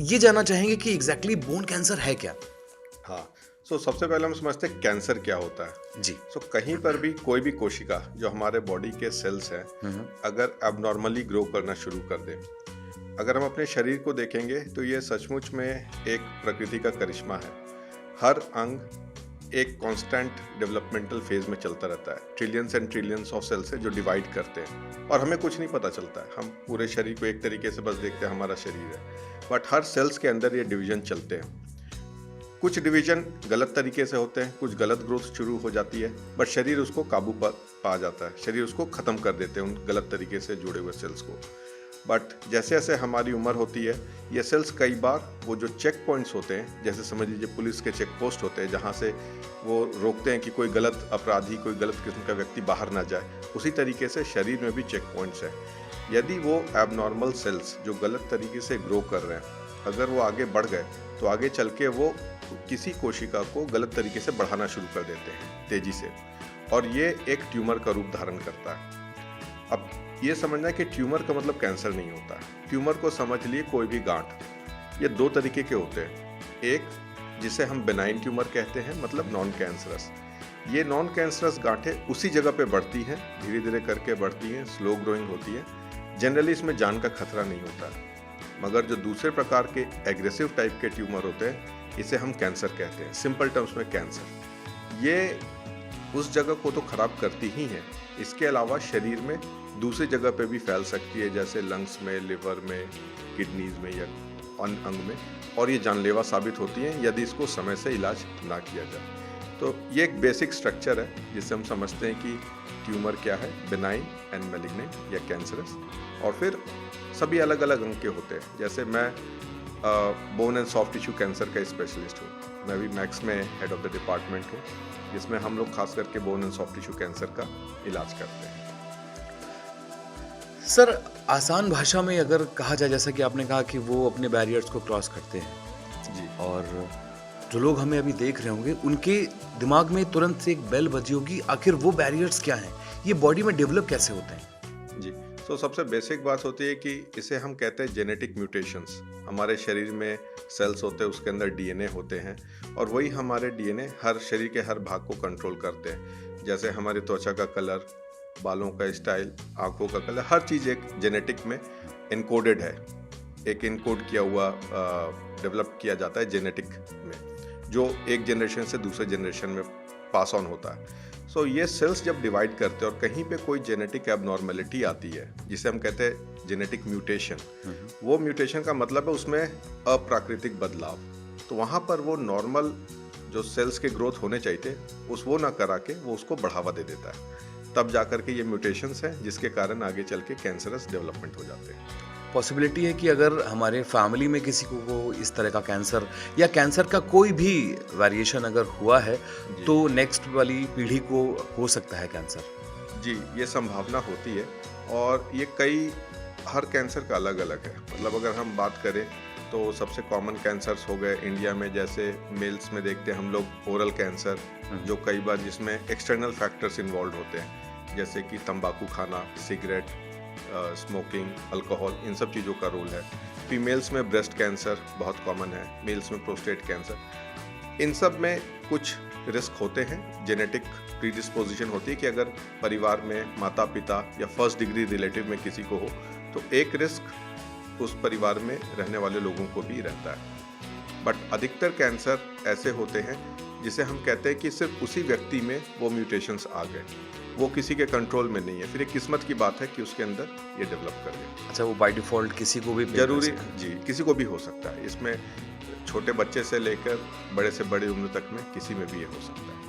ये जानना चाहेंगे कि एग्जैक्टली बोन कैंसर है क्या? हाँ, सबसे पहले हम समझते हैं कैंसर क्या होता है। जी। कहीं पर भी कोई भी कोशिका जो हमारे बॉडी के सेल्स हैं, अगर एबनॉर्मली ग्रो करना शुरू कर दे, अगर हम अपने शरीर को देखेंगे तो ये सचमुच में एक प्रकृति का करिश्मा है। हर अंग एक कांस्टेंट डेवलपमेंटल फेज में चलता रहता है। Trillions and trillions of cells है जो डिवाइड करते हैं और हमें कुछ नहीं पता चलता है। हम पूरे शरीर को एक तरीके से बस देखते हैं, हमारा शरीर है, बट हर सेल्स के अंदर ये डिवीजन चलते हैं। कुछ डिवीजन गलत तरीके से होते हैं, कुछ गलत ग्रोथ शुरू हो जाती है, बट शरीर उसको काबू पर पा जाता है। शरीर उसको ख़त्म कर देते हैं उन गलत तरीके से जुड़े हुए सेल्स को। बट जैसे जैसे हमारी उम्र होती है, ये सेल्स कई बार वो जो चेक पॉइंट्स होते हैं, जैसे समझ लीजिए पुलिस के चेक पोस्ट होते हैं जहाँ से वो रोकते हैं कि कोई गलत अपराधी, कोई गलत किस्म का व्यक्ति बाहर ना जाए, उसी तरीके से शरीर में भी चेक पॉइंट्स हैं। यदि वो एबनॉर्मल सेल्स जो गलत तरीके से ग्रो कर रहे हैं, अगर वो आगे बढ़ गए तो आगे चल के वो किसी कोशिका को गलत तरीके से बढ़ाना शुरू कर देते हैं तेजी से, और ये एक ट्यूमर का रूप धारण करता है। अब ये समझना है कि ट्यूमर का मतलब कैंसर नहीं होता। ट्यूमर को समझ लिए कोई भी गांठ, ये दो तरीके के होते हैं। एक जिसे हम बेनाइन ट्यूमर कहते हैं, मतलब नॉन कैंसरस। ये नॉन कैंसरस गांठें उसी जगह पे बढ़ती हैं, धीरे धीरे करके बढ़ती हैं, स्लो ग्रोइंग होती है। जनरली इसमें जान का खतरा नहीं होता। मगर जो दूसरे प्रकार के एग्रेसिव टाइप के ट्यूमर होते हैं, इसे हम कैंसर कहते हैं, सिंपल टर्म्स में कैंसर। ये उस जगह को तो खराब करती ही है, इसके अलावा शरीर में दूसरी जगह पे भी फैल सकती है, जैसे लंग्स में, लिवर में, किडनीज में या अन्य अंग में, और ये जानलेवा साबित होती है यदि इसको समय से इलाज ना किया जाए। तो ये एक बेसिक स्ट्रक्चर है जिससे हम समझते हैं कि ट्यूमर क्या है, बेनाइन एंड मैलिग्नेंट या कैंसरस। और फिर सभी अलग अलग अंग के होते हैं। जैसे मैं bone and soft tissue cancer का स्पेशलिस्ट हूँ। मैं भी मैक्स में हेड ऑफ द डिपार्टमेंट हूँ, जिसमें हम लोग खास करके bone and soft tissue cancer का इलाज करते हैं। सर, आसान भाषा में अगर कहा जाए, जैसा कि आपने कहा कि वो अपने बैरियर्स को क्रॉस करते हैं जी, और जो लोग हमें अभी देख रहे होंगे उनके दिमाग में तुरंत से एक बेल बजी होगी, आखिर वो बैरियर्स क्या हैं, ये बॉडी में डेवलप कैसे होते हैं? जी। सबसे बेसिक बात होती है कि इसे हम कहते हैं जेनेटिक म्यूटेशंस। हमारे शरीर में सेल्स होते हैं, उसके अंदर डीएनए होते हैं, और वही हमारे डीएनए हर शरीर के हर भाग को कंट्रोल करते हैं। जैसे हमारी त्वचा का कलर, बालों का स्टाइल, आंखों का कलर, हर चीज़ एक जेनेटिक में इनकोडेड है। एक इनकोड किया हुआ डेवलप किया जाता है जेनेटिक में, जो एक जनरेशन से दूसरे जनरेशन में पास ऑन होता है। ये सेल्स जब डिवाइड करते हैं और कहीं पे कोई जेनेटिक एबनॉर्मेलिटी आती है, जिसे हम कहते हैं जेनेटिक म्यूटेशन, वो म्यूटेशन का मतलब है उसमें अप्राकृतिक बदलाव। तो वहाँ पर वो नॉर्मल जो सेल्स के ग्रोथ होने चाहिए थे, वो ना करा के वो उसको बढ़ावा दे देता है। तब जाकर के ये म्यूटेशंस हैं जिसके कारण आगे चल के कैंसरस डेवलपमेंट हो जाते हैं। पॉसिबिलिटी है कि अगर हमारे फैमिली में किसी को इस तरह का कैंसर या कैंसर का कोई भी वेरिएशन अगर हुआ है तो नेक्स्ट वाली पीढ़ी को हो सकता है कैंसर? जी, ये संभावना होती है, और ये हर कैंसर का अलग अलग है। मतलब अगर हम बात करें तो सबसे कॉमन कैंसर्स हो गए इंडिया में, जैसे मेल्स में देखते हैं हम लोग ओरल कैंसर, जो कई बार जिसमें एक्सटर्नल फैक्टर्स इन्वॉल्व होते हैं, जैसे कि तंबाकू खाना, सिगरेट, स्मोकिंग, अल्कोहल, इन सब चीज़ों का रोल है। फीमेल्स में ब्रेस्ट कैंसर बहुत कॉमन है, मेल्स में प्रोस्टेट कैंसर। इन सब में कुछ रिस्क होते हैं, जेनेटिक प्रीडिस्पोजिशन होती है कि अगर परिवार में माता पिता या फर्स्ट डिग्री रिलेटिव में किसी को हो तो एक रिस्क उस परिवार में रहने वाले लोगों को भी रहता है। बट अधिकतर कैंसर ऐसे होते हैं जिसे हम कहते हैं कि सिर्फ उसी व्यक्ति में वो म्यूटेशंस आ गए, वो किसी के कंट्रोल में नहीं है। फिर एक किस्मत की बात है कि उसके अंदर ये डेवलप कर गए। अच्छा, वो बाय डिफॉल्ट किसी को भी जरूरी? जी, किसी को भी हो सकता है। इसमें छोटे बच्चे से लेकर बड़े से बड़ी उम्र तक में किसी में भी ये हो सकता है।